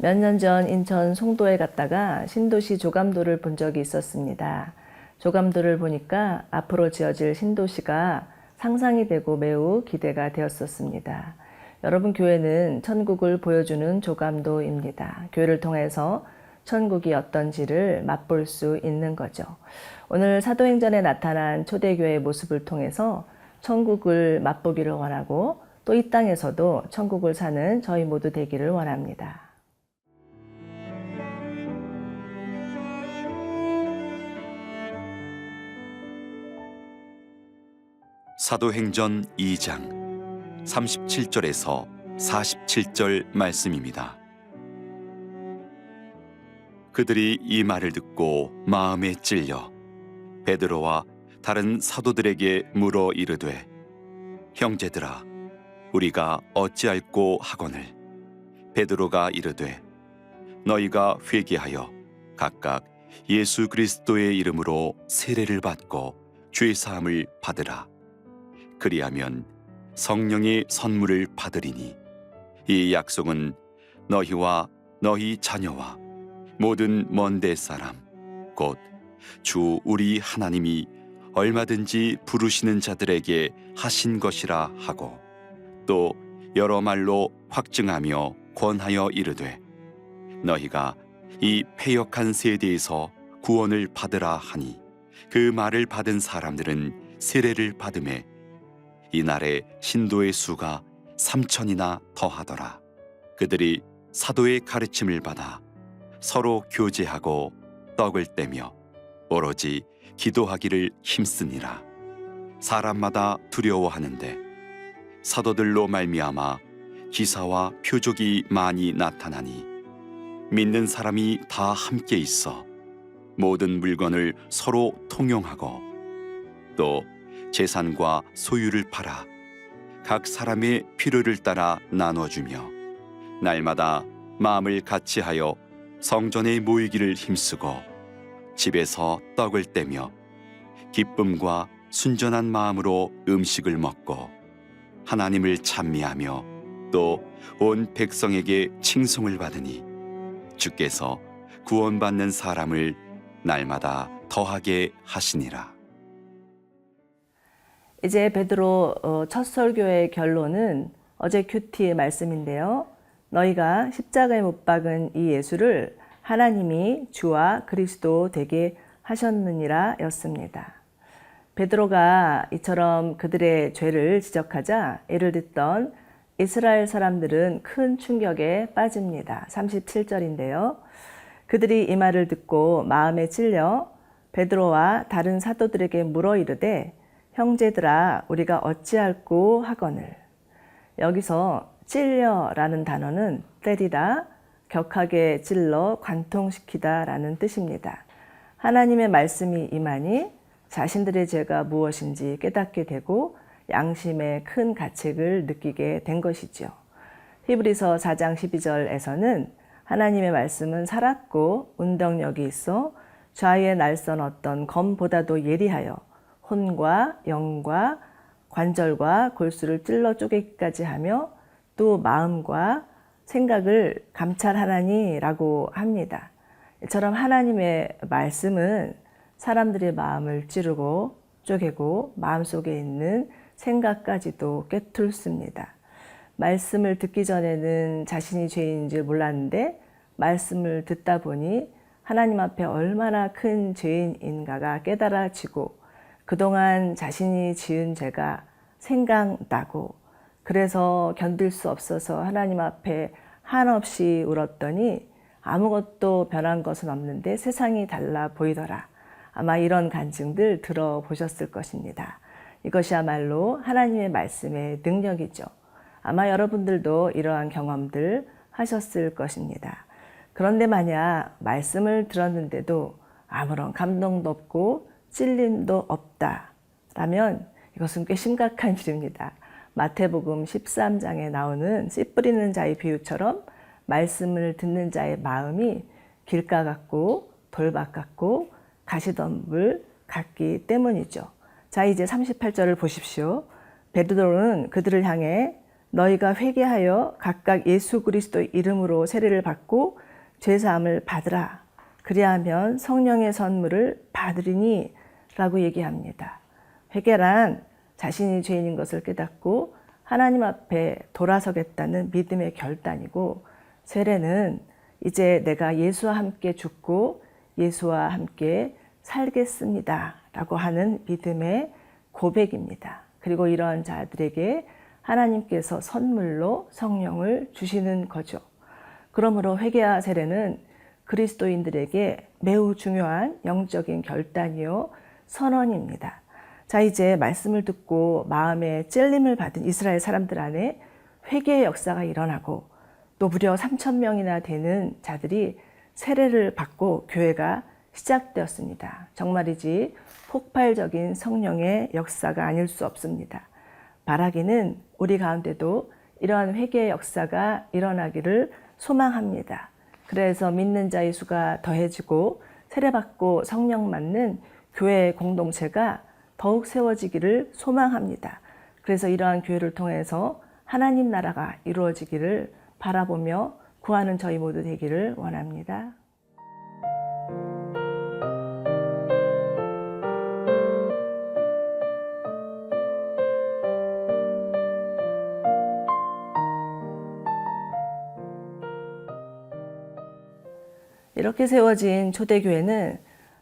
몇 년 전 인천 송도에 갔다가 신도시 조감도를 본 적이 있었습니다. 조감도를 보니까 앞으로 지어질 신도시가 상상이 되고 매우 기대가 되었었습니다. 여러분, 교회는 천국을 보여주는 조감도입니다. 교회를 통해서 천국이 어떤지를 맛볼 수 있는 거죠. 오늘 사도행전에 나타난 초대교회의 모습을 통해서 천국을 맛보기를 원하고 또 이 땅에서도 천국을 사는 저희 모두 되기를 원합니다. 사도행전 2장 37절에서 47절 말씀입니다. 그들이 이 말을 듣고 마음에 찔려 베드로와 다른 사도들에게 물어 이르되, 형제들아, 우리가 어찌할꼬 하거늘. 베드로가 이르되, 너희가 회개하여 각각 예수 그리스도의 이름으로 세례를 받고 죄 사함을 받으라. 그리하면 성령의 선물을 받으리니 이 약속은 너희와 너희 자녀와 모든 먼데 사람 곧 주 우리 하나님이 얼마든지 부르시는 자들에게 하신 것이라 하고, 또 여러 말로 확증하며 권하여 이르되, 너희가 이 패역한 세대에서 구원을 받으라 하니, 그 말을 받은 사람들은 세례를 받음에 이날에 신도의 수가 3,000이나 더하더라. 그들이 사도의 가르침을 받아 서로 교제하고 떡을 떼며 오로지 기도하기를 힘쓰니라. 사람마다 두려워하는데 사도들로 말미암아 기사와 표적이 많이 나타나니, 믿는 사람이 다 함께 있어 모든 물건을 서로 통용하고 또 재산과 소유를 팔아 각 사람의 필요를 따라 나눠주며 날마다 마음을 같이하여 성전에 모이기를 힘쓰고 집에서 떡을 떼며 기쁨과 순전한 마음으로 음식을 먹고 하나님을 찬미하며 또 온 백성에게 칭송을 받으니, 주께서 구원받는 사람을 날마다 더하게 하시니라. 이제 베드로 첫 설교의 결론은 어제 큐티의 말씀인데요. 너희가 십자가에 못 박은 이 예수를 하나님이 주와 그리스도 되게 하셨느니라 였습니다. 베드로가 이처럼 그들의 죄를 지적하자 이를 듣던 이스라엘 사람들은 큰 충격에 빠집니다. 37절인데요. 그들이 이 말을 듣고 마음에 찔려 베드로와 다른 사도들에게 물어 이르되, 형제들아, 우리가 어찌할꼬 하거늘. 여기서 찔려라는 단어는 때리다, 격하게 찔러 관통시키다 라는 뜻입니다. 하나님의 말씀이 임하니 자신들의 죄가 무엇인지 깨닫게 되고 양심의 큰 가책을 느끼게 된 것이죠. 히브리서 4장 12절에서는 하나님의 말씀은 살았고 운동력이 있어 좌의 날선 어떤 검보다도 예리하여 혼과 영과 관절과 골수를 찔러 쪼개기까지 하며 또 마음과 생각을 감찰하나니 라고 합니다. 이처럼 하나님의 말씀은 사람들의 마음을 찌르고 쪼개고 마음속에 있는 생각까지도 꿰뚫습니다. 말씀을 듣기 전에는 자신이 죄인인 줄 몰랐는데 말씀을 듣다 보니 하나님 앞에 얼마나 큰 죄인인가가 깨달아지고 그동안 자신이 지은 죄가 생각나고 그래서 견딜 수 없어서 하나님 앞에 한없이 울었더니 아무것도 변한 것은 없는데 세상이 달라 보이더라. 아마 이런 간증들 들어보셨을 것입니다. 이것이야말로 하나님의 말씀의 능력이죠. 아마 여러분들도 이러한 경험들 하셨을 것입니다. 그런데 만약 말씀을 들었는데도 아무런 감동도 없고 찔림도 없다라면 이것은 꽤 심각한 일입니다. 마태복음 13장에 나오는 씨 뿌리는 자의 비유처럼 말씀을 듣는 자의 마음이 길가 같고 돌밭 같고 가시덤불 같기 때문이죠. 자, 이제 38절을 보십시오. 베드로는 그들을 향해 너희가 회개하여 각각 예수 그리스도의 이름으로 세례를 받고 죄사함을 받으라. 그리하면 성령의 선물을 받으리니 라고 얘기합니다. 회개란 자신이 죄인인 것을 깨닫고 하나님 앞에 돌아서겠다는 믿음의 결단이고, 세례는 이제 내가 예수와 함께 죽고 예수와 함께 살겠습니다 라고 하는 믿음의 고백입니다. 그리고 이러한 자들에게 하나님께서 선물로 성령을 주시는 거죠. 그러므로 회개와 세례는 그리스도인들에게 매우 중요한 영적인 결단이요 선언입니다. 자, 이제 말씀을 듣고 마음에 찔림을 받은 이스라엘 사람들 안에 회개의 역사가 일어나고, 또 무려 3,000명이나 되는 자들이 세례를 받고 교회가 시작되었습니다. 정말이지 폭발적인 성령의 역사가 아닐 수 없습니다. 바라기는 우리 가운데도 이러한 회개의 역사가 일어나기를 소망합니다. 그래서 믿는 자의 수가 더해지고 세례받고 성령 받는 교회 공동체가 더욱 세워지기를 소망합니다. 그래서 이러한 교회를 통해서 하나님 나라가 이루어지기를 바라보며 구하는 저희 모두 되기를 원합니다. 이렇게 세워진 초대교회는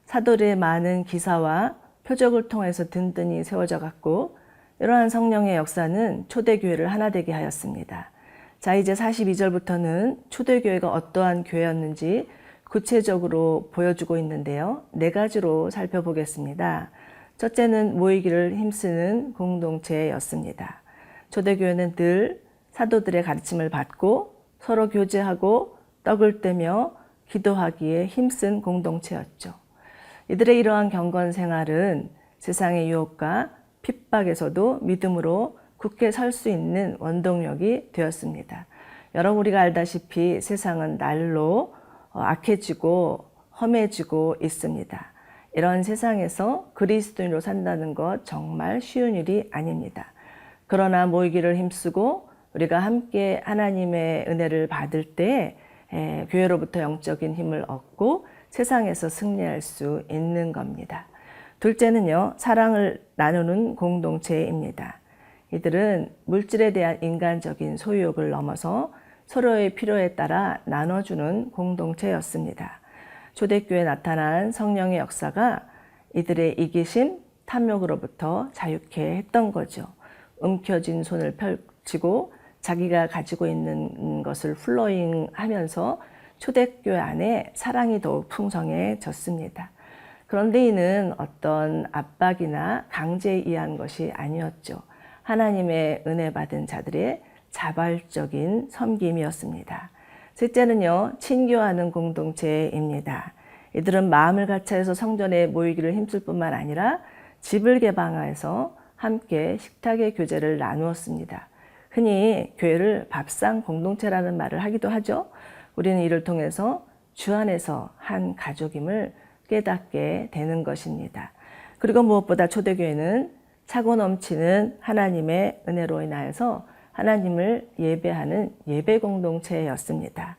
사도들의 많은 기사와 표적을 통해서 든든히 세워져 갔고, 이러한 성령의 역사는 초대교회를 하나 되게 하였습니다. 자, 이제 42절부터는 초대교회가 어떠한 교회였는지 구체적으로 보여주고 있는데요. 4가지로 살펴보겠습니다. 첫째는 모이기를 힘쓰는 공동체였습니다. 초대교회는 늘 사도들의 가르침을 받고 서로 교제하고 떡을 떼며 기도하기에 힘쓴 공동체였죠. 이들의 이러한 경건 생활은 세상의 유혹과 핍박에서도 믿음으로 굳게 설 수 있는 원동력이 되었습니다. 여러분, 우리가 알다시피 세상은 날로 악해지고 험해지고 있습니다. 이런 세상에서 그리스도인으로 산다는 것 정말 쉬운 일이 아닙니다. 그러나 모이기를 힘쓰고 우리가 함께 하나님의 은혜를 받을 때 교회로부터 영적인 힘을 얻고 세상에서 승리할 수 있는 겁니다. 둘째는요, 사랑을 나누는 공동체입니다. 이들은 물질에 대한 인간적인 소유욕을 넘어서 서로의 필요에 따라 나눠주는 공동체였습니다. 초대교회에 나타난 성령의 역사가 이들의 이기심, 탐욕으로부터 자유케 했던 거죠. 움켜쥔 손을 펼치고 자기가 가지고 있는 것을 플로잉하면서 초대교회 안에 사랑이 더욱 풍성해졌습니다. 그런데 이는 어떤 압박이나 강제에 의한 것이 아니었죠. 하나님의 은혜 받은 자들의 자발적인 섬김이었습니다. 셋째는요, 친교하는 공동체입니다. 이들은 마음을 같이해서 성전에 모이기를 힘쓸 뿐만 아니라 집을 개방해서 함께 식탁의 교제를 나누었습니다. 흔히 교회를 밥상 공동체라는 말을 하기도 하죠. 우리는 이를 통해서 주 안에서 한 가족임을 깨닫게 되는 것입니다. 그리고 무엇보다 초대교회는 차고 넘치는 하나님의 은혜로 인하여서 하나님을 예배하는 예배 공동체였습니다.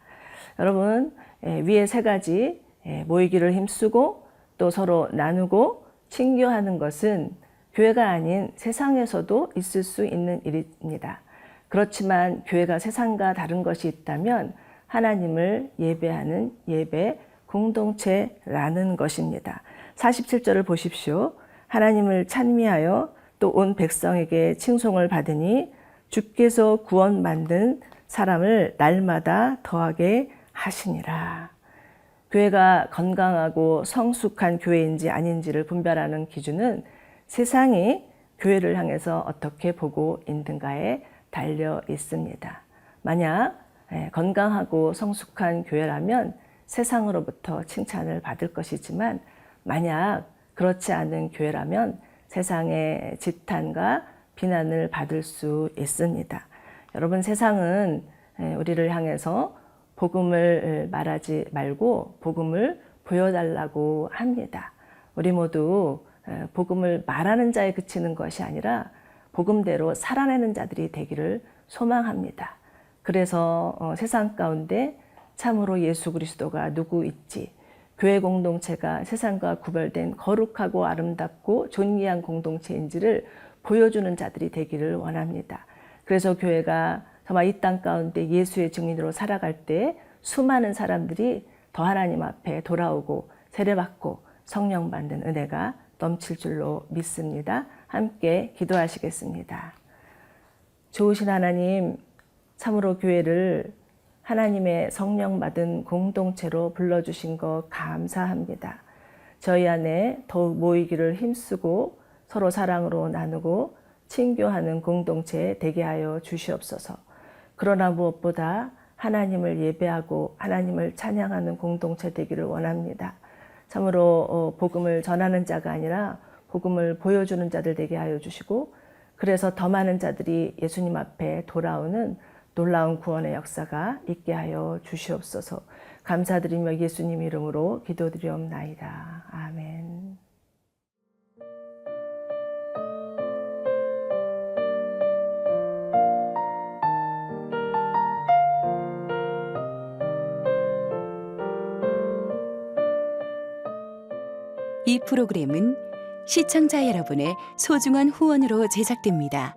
여러분, 위에 3가지 모이기를 힘쓰고 또 서로 나누고 친교하는 것은 교회가 아닌 세상에서도 있을 수 있는 일입니다. 그렇지만 교회가 세상과 다른 것이 있다면 하나님을 예배하는 예배 공동체라는 것입니다. 47절을 보십시오. 하나님을 찬미하여 또 온 백성에게 칭송을 받으니 주께서 구원 만든 사람을 날마다 더하게 하시니라. 교회가 건강하고 성숙한 교회인지 아닌지를 분별하는 기준은 세상이 교회를 향해서 어떻게 보고 있는가에 달려 있습니다. 만약 건강하고 성숙한 교회라면 세상으로부터 칭찬을 받을 것이지만, 만약 그렇지 않은 교회라면 세상의 지탄과 비난을 받을 수 있습니다. 여러분, 세상은 우리를 향해서 복음을 말하지 말고 복음을 보여달라고 합니다. 우리 모두 복음을 말하는 자에 그치는 것이 아니라 복음대로 살아내는 자들이 되기를 소망합니다. 그래서 세상 가운데 참으로 예수 그리스도가 누구 있지? 교회 공동체가 세상과 구별된 거룩하고 아름답고 존귀한 공동체인지를 보여주는 자들이 되기를 원합니다. 그래서 교회가 정말 이 땅 가운데 예수의 증인으로 살아갈 때 수많은 사람들이 더 하나님 앞에 돌아오고 세례받고 성령 받는 은혜가 넘칠 줄로 믿습니다. 함께 기도하시겠습니다. 좋으신 하나님, 참으로 교회를 하나님의 성령 받은 공동체로 불러주신 것 감사합니다. 저희 안에 더욱 모이기를 힘쓰고 서로 사랑으로 나누고 친교하는 공동체 되게 하여 주시옵소서. 그러나 무엇보다 하나님을 예배하고 하나님을 찬양하는 공동체 되기를 원합니다. 참으로 복음을 전하는 자가 아니라 복음을 보여주는 자들 되게 하여 주시고, 그래서 더 많은 자들이 예수님 앞에 돌아오는 놀라운 구원의 역사가 있게 하여 주시옵소서. 감사드리며 예수님 이름으로 기도드리옵나이다. 아멘. 이 프로그램은 시청자 여러분의 소중한 후원으로 제작됩니다.